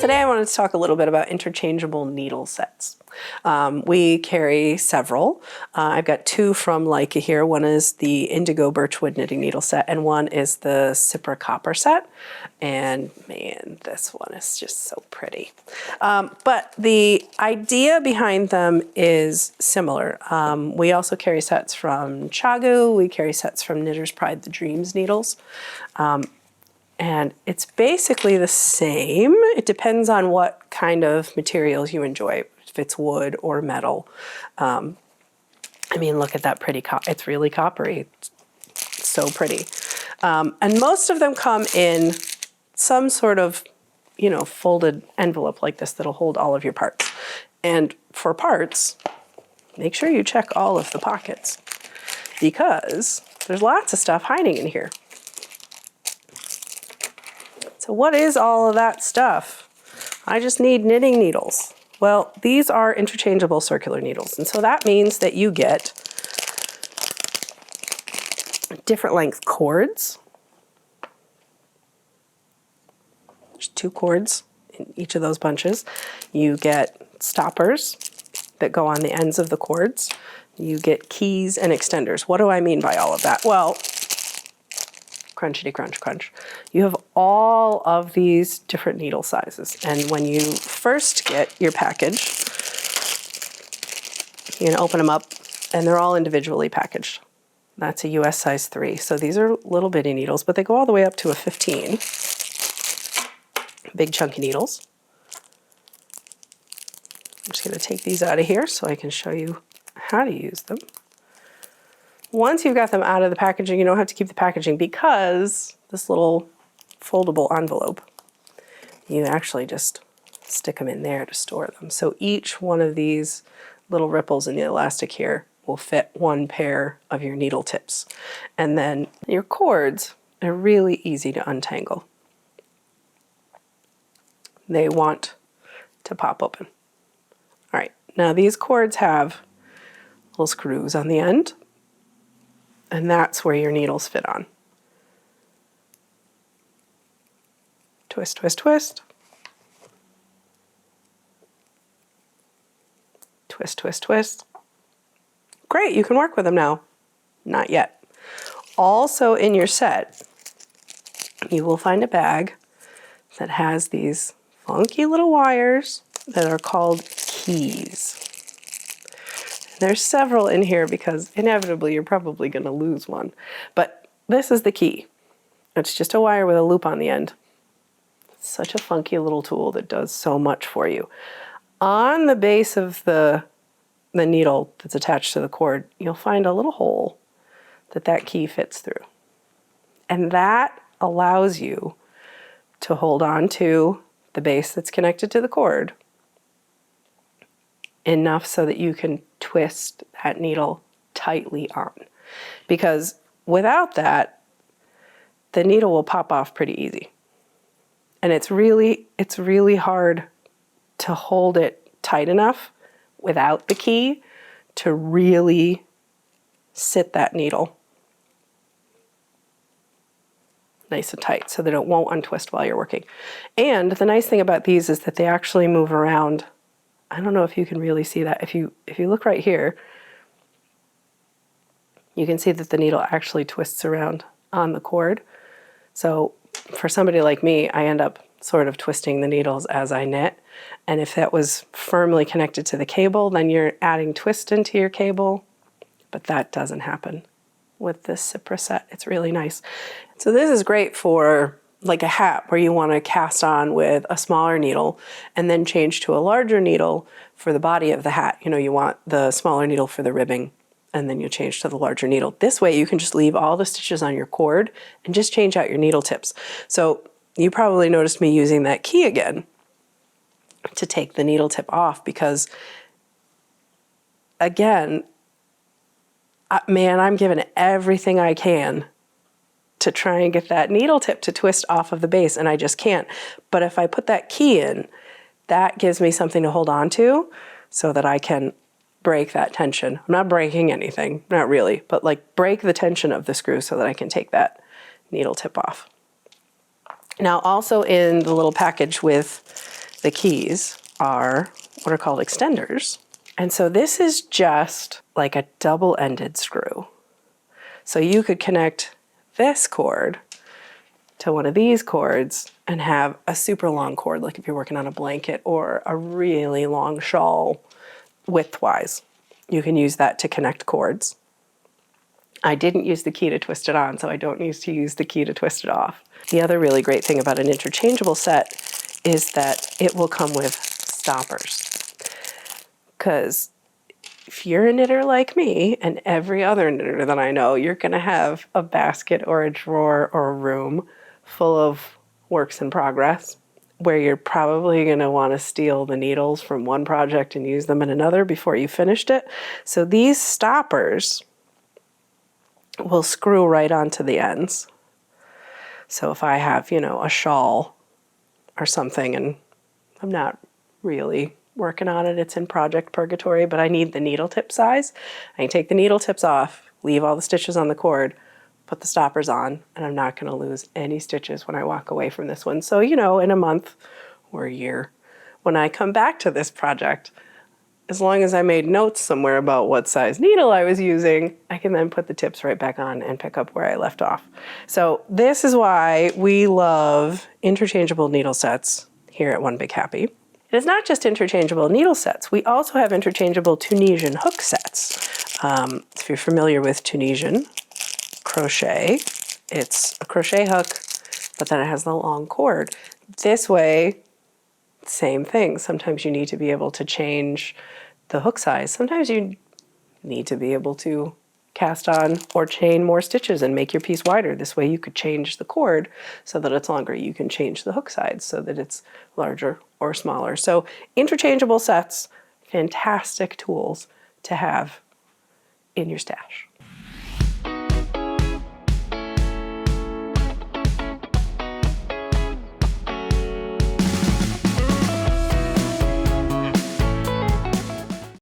Today I wanted to talk a little bit about interchangeable needle sets. We carry several. I've got two from Leica here. One is the Indigo Birchwood Knitting Needle Set, and one is the Sipra Copper Set. And man, this one is just so pretty. But the idea behind them is similar. We also carry sets from Chagu. We carry sets from Knitter's Pride the Dreams needles. And it's basically the same. It depends on what kind of materials you enjoy, if it's wood or metal. I mean, look at that pretty, it's really coppery. It's so pretty. And most of them come in some sort of, you know, folded envelope like this that'll hold all of your parts. And for parts, make sure you check all of the pockets because there's lots of stuff hiding in here. So what is all of that stuff? I just need knitting needles. Well, these are interchangeable circular needles. And so that means that you get different length cords. There's 2 cords in each of those bunches. You get stoppers that go on the ends of the cords. You get keys and extenders. What do I mean by all of that? Well, crunchity crunch crunch. You have all of these different needle sizes. And when you first get your package, you're gonna open them up and they're all individually packaged. That's a US size 3. So these are little bitty needles, but they go all the way up to a 15. Big chunky needles. I'm just gonna take these out of here so I can show you how to use them. Once you've got them out of the packaging, you don't have to keep the packaging because this little foldable envelope, you actually just stick them in there to store them. So each one of these little ripples in the elastic here will fit 1 pair of your needle tips. And then your cords are really easy to untangle. They want to pop open. All right, now these cords have little screws on the end. And that's where your needles fit on. Twist, twist, twist. Twist, twist, twist. Great, you can work with them now. Not yet. Also in your set, you will find a bag that has these funky little wires that are called keys. There's several in here because inevitably you're probably going to lose one. But this is the key. It's just a wire with a loop on the end. It's such a funky little tool that does so much for you. On the base of the needle that's attached to the cord, you'll find a little hole that key fits through. And that allows you to hold on to the base that's connected to the cord enough so that you can twist that needle tightly on. Because without that, the needle will pop off pretty easy. And it's really hard to hold it tight enough without the key to really sit that needle nice and tight so that it won't untwist while you're working. And the nice thing about these is that they actually move around. I don't know if you can really see that. If you look right here, you can see that the needle actually twists around on the cord. So for somebody like me, I end up sort of twisting the needles as I knit. And if that was firmly connected to the cable, then you're adding twist into your cable. But that doesn't happen with this Sipra set. It's really nice. So this is great for like a hat where you want to cast on with a smaller needle and then change to a larger needle for the body of the hat. You know, you want the smaller needle for the ribbing and then you change to the larger needle. This way you can just leave all the stitches on your cord and just change out your needle tips. So you probably noticed me using that key again to take the needle tip off because, again, man, I'm giving it everything I can to try and get that needle tip to twist off of the base, and I just can't. But if I put that key in, that gives me something to hold on to so that I can break that tension. I'm not breaking anything, not really, but like break the tension of the screw so that I can take that needle tip off. Now, also in the little package with the keys are what are called extenders. And so this is just like a double-ended screw. So you could connect this cord to one of these cords and have a super long cord, like if you're working on a blanket or a really long shawl width-wise. You can use that to connect cords. I didn't use the key to twist it on, so I don't need to use the key to twist it off. The other really great thing about an interchangeable set is that it will come with stoppers. Because if you're a knitter like me, and every other knitter that I know, you're going to have a basket or a drawer or a room full of works in progress where you're probably going to want to steal the needles from one project and use them in another before you finished it. So these stoppers will screw right onto the ends. So if I have, a shawl or something and I'm not really working on it, it's in project purgatory, but I need the needle tip size, I can take the needle tips off, leave all the stitches on the cord, put the stoppers on, and I'm not going to lose any stitches when I walk away from this one. So, in a month or a year, when I come back to this project, as long as I made notes somewhere about what size needle I was using, I can then put the tips right back on and pick up where I left off. So this is why we love interchangeable needle sets here at One Big Happy. It is not just interchangeable needle sets. We also have interchangeable Tunisian hook sets. If you're familiar with Tunisian crochet, it's a crochet hook, but then it has the long cord. This way, same thing. Sometimes you need to be able to change the hook size. Sometimes you need to be able to cast on or chain more stitches and make your piece wider. This way you could change the cord so that it's longer. You can change the hook size so that it's larger or smaller. So interchangeable sets, fantastic tools to have in your stash.